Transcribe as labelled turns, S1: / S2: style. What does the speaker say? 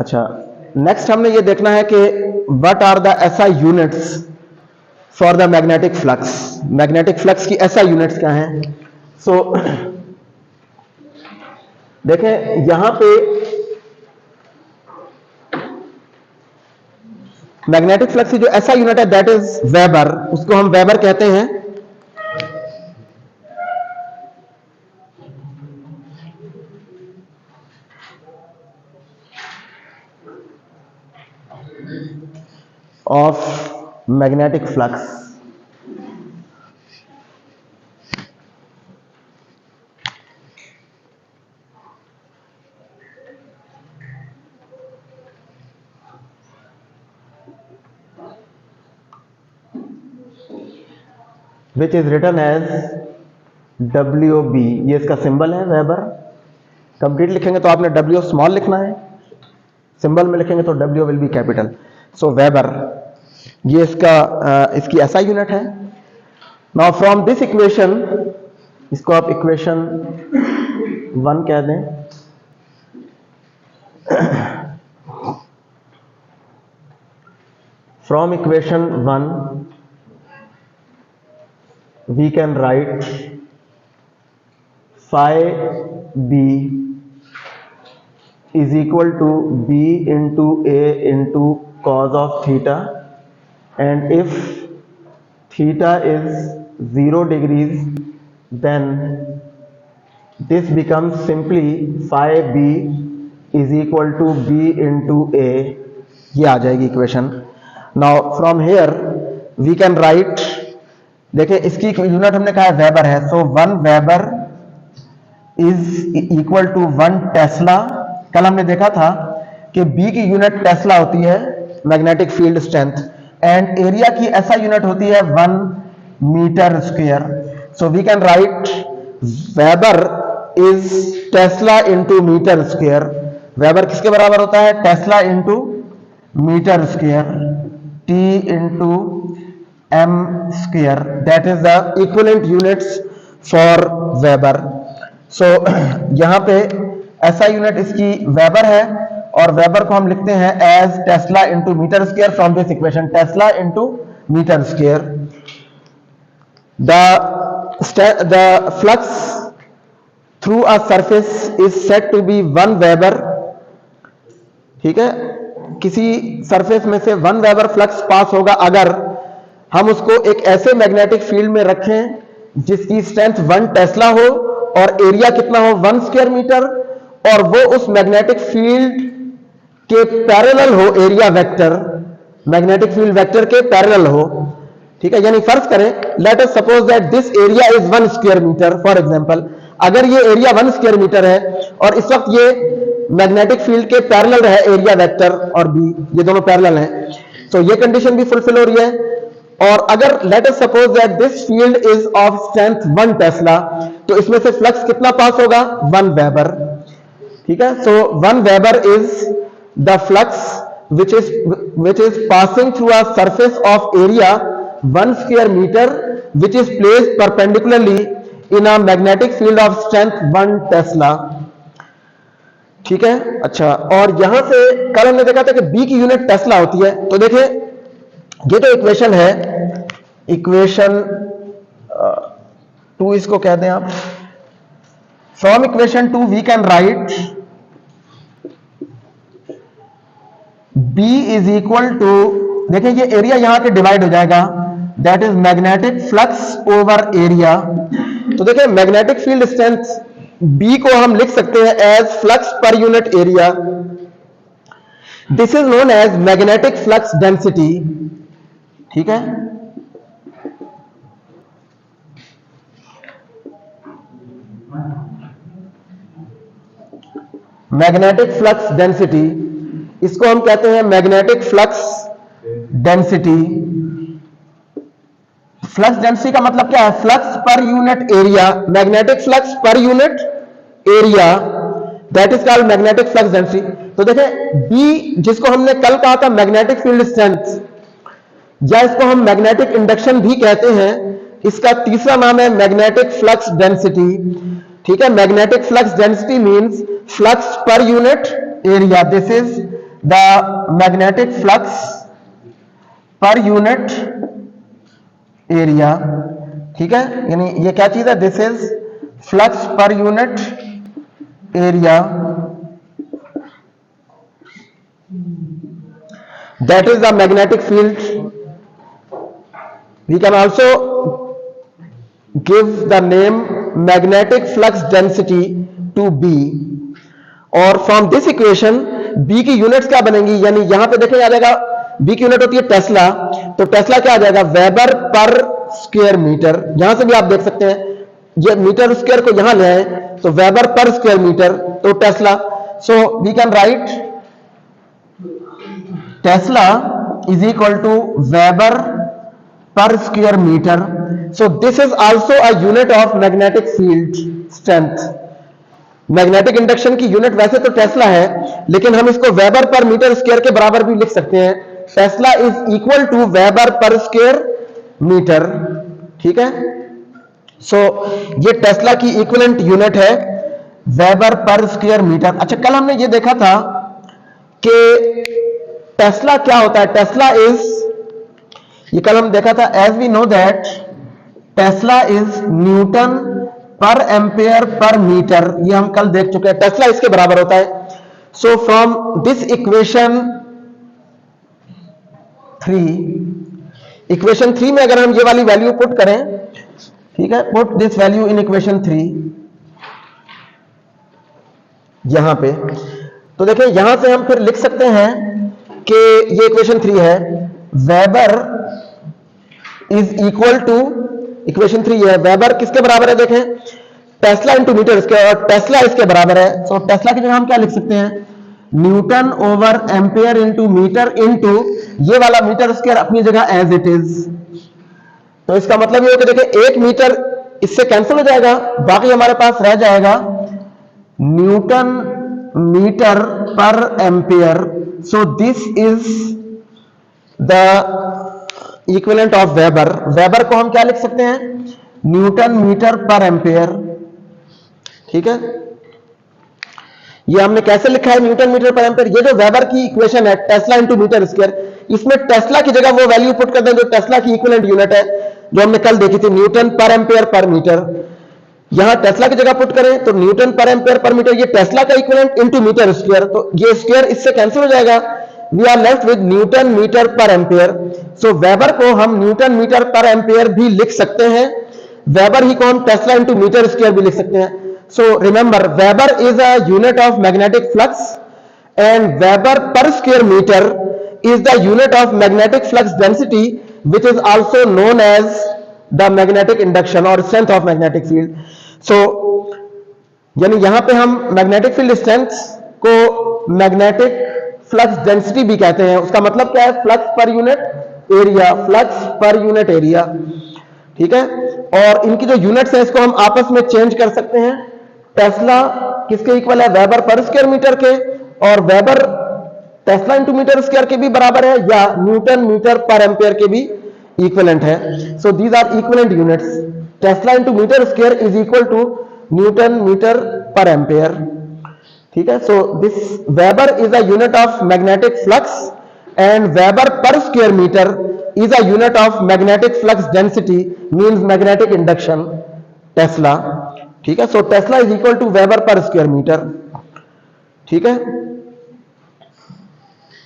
S1: अच्छा, नेक्स्ट हमने ये देखना है कि what are the SI units for the magnetic flux. Magnetic flux की एसआई यूनिट्स क्या हैं? सो देखें यहां पे मैग्नेटिक फ्लक्स की जो एसआई यूनिट है दैट इज वेबर, उसको हम वेबर कहते हैं। Of magnetic flux. Which is written as WB, ये इसका सिंबल है वेबर। कंप्लीट लिखेंगे तो आपने W स्मॉल लिखना है, सिंबल में लिखेंगे तो W will be capital. So weber ये इसकी एसआई यूनिट है। नाउ फ्रॉम दिस इक्वेशन, इसको आप इक्वेशन 1 कह दें। From equation 1 we can write phi b is equal to b into a into cos of theta, and if theta is 0 degrees then this becomes simply phi b is equal to b into a। ये आ जाएगी equation. Now from here we can write, देखिए इसकी unit हमने कहा है weber है, so 1 weber is equal to 1 tesla. कल हमने देखा था कि बी की यूनिट टेस्ला होती है magnetic field strength, and area की ऐसा यूनिट होती है 1 metre square. So we can write weber is tesla into metre square. Weber किसके बराबर होता है? Tesla into metre square, T into m square, that is the equivalent units for Weber। so यहां पे ऐसा यूनिट इसकी वेबर है, और वेबर को हम लिखते हैं as tesla into metre square from this equation, tesla into metre square. The flux through a surface is said to be 1 weber. ठीक है, किसी सरफेस में से 1 वेबर फ्लक्स पास होगा अगर हम उसको एक ऐसे मैग्नेटिक फील्ड में रखें जिसकी स्ट्रेंथ 1 टेस्ला हो और एरिया कितना हो 1 स्क्वायर मीटर, और वो उस मैग्नेटिक फील्ड के पैरेलल हो, area vector magnetic field vector के पैरेलल हो। ठीक है, यानी फर्ज करें let us suppose that this area is 1 square metre for example. अगर ये एरिया 1 स्क्वायर मीटर है और इस वक्त ये मैग्नेटिक फील्ड के पैरेलल है एरिया वेक्टर और बी, ये दोनों पैरेलल हैं, तो ये कंडीशन भी फुलफिल हो रही है। और अगर late us suppose that this field is of strength 1 Tesla, तो इसमें से फ्लक्स कितना पास होगा? 1 वेबर। ठीक है, so 1 weber is the flux which is passing through a surface of area 1 square meter which is placed perpendicularly in a magnetic field of strength 1 Tesla. ठीक है, अच्छा, और यहां से कल हमने देखा था कि बी की यूनिट टेस्ला होती है। तो देखिए ये तो इक्वेशन है, इक्वेशन 2 इसको कह दें आप। From equation 2 we can write B is equal to, देखिए ये एरिया यहां के डिवाइड हो जाएगा, that is magnetic flux over area. तो देखिए मैग्नेटिक फील्ड स्ट्रेंथ B को हम लिख सकते हैं as flux per unit area. This is known as magnetic flux density. ठीक है, मैग्नेटिक फ्लक्स डेंसिटी, इसको हम कहते हैं magnetic flux density. Flux density का मतलब क्या है? Flux per unit area, magnetic flux per unit area, that is called magnetic flux density. तो देखें बी, जिसको हमने कल कहा था मैग्नेटिक फील्ड स्ट्रेंथ, या इसको हम मैग्नेटिक इंडक्शन भी कहते हैं, इसका तीसरा नाम है मैग्नेटिक फ्लक्स डेंसिटी। ठीक है, magnetic flux density means flux per unit area. This is the magnetic flux per unit area, ठीक है, यानी ये क्या चीज है, this is flux per unit area, that is the magnetic field. We can also give the name magnetic flux density to B, और from this equation B की units क्या बनेंगी, यानी यहां पे देखें आ जाएगा B की यूनिट होती है टेस्ला, तो टेस्ला क्या आ जाएगा, वेबर पर स्क्वायर मीटर, यहां से भी आप देख सकते हैं, ये मीटर स्क्वायर को यहां ले आए तो वेबर पर स्क्वायर मीटर, तो tesla, so we can write Tesla is equal to Weber per square meter. So this is also a unit of magnetic field strength. Magnetic induction की unit वैसे तो Tesla है, लेकिन हम इसको weber पर metre square के बराबर भी लिख सकते हैं। Tesla is equal to weber per square metre, ठीक है। सो ये टेस्ला की इक्विवेलेंट यूनिट है वेबर पर स्क्वायर मीटर। अच्छा, कल हमने ये देखा था कि टेस्ला क्या होता है, टेस्ला इज, ये कल हम देखा था, as we know that tesla is newton per ampere per metre, ये हम कल देख चुके हैं, टेस्ला इसके बराबर होता है। So from this equation 3, equation 3 में अगर हम ये वाली वैल्यू पुट करें, ठीक है, put this value in equation 3 यहां पे, तो देखिए यहां से हम फिर लिख सकते हैं कि ये इक्वेशन 3 है, weber is equal to, equation 3 है, वेबर किसके बराबर है, देखें टेस्ला इंटू मीटर इसके, और टेस्ला इसके बराबर है। तो टेस्ला की जगह हम क्या लिख सकते हैं, newton over ampere into metre into ये वाला मीटर स्क्वायर अपनी जगह एज इट इज। तो इसका मतलब ये है कि देखिए 1 मीटर इससे कैंसिल हो जाएगा, बाकी हमारे पास रह जाएगा newton metre per ampere. So this is the equivalent of weber. Weber को हम क्या लिख सकते हैं, न्यूटन मीटर पर एम्पेयर, ठीक है। ये हमने कैसे लिखा है न्यूटन मीटर पर एम्पेयर, ये जो वेबर की इक्वेशन है टेस्ला इंटू मीटर स्क्वायर, इसमें टेस्ला की जगह वो वैल्यू पुट कर दें जो टेस्ला की इक्विवेलेंट यूनिट है, जो हमने कल देखी थी, Newton per ampere per metre. यहां टेस्ला की जगह पुट करें तो Newton per ampere per metre, ये टेस्ला का इक्विवेलेंट इनटू मीटर स्क्वायर, तो ये स्क्वायर इससे कैंसिल हो जाएगा, we are left with newton metre per ampere. So weber को हम न्यूटन मीटर पर एम्पेयर भी लिख सकते हैं, वेबर ही को हम टेस्ला इनटू मीटर स्क्वायर भी लिख सकते हैं। So remember, weber is a unit of magnetic flux and weber per square metre is the unit of magnetic flux density, which is also known as the magnetic induction or strength of magnetic field. So यानी यहां पे हम magnetic field strength को magnetic flux density भी कहते हैं। उसका मतलब क्या है, flux per unit area, flux per unit area, ठीक है। और इनकी जो यूनिट्स है इसको हम आपस में चेंज कर सकते हैं। टेस्ला किसके इक्वल है, वेबर पर स्क्वायर मीटर के, और weber tesla into metre square के भी बराबर है, या न्यूटन मीटर पर एम्पेयर के भी इक्विवेलेंट है। So these are equivalent units, tesla into metre square is equal to newton metre per ampere, ठीक है। So this weber is a unit of magnetic flux and weber per square metre is a unit of magnetic flux density means magnetic induction, tesla, ठीक है। So tesla is equal to weber per square metre, ठीक है।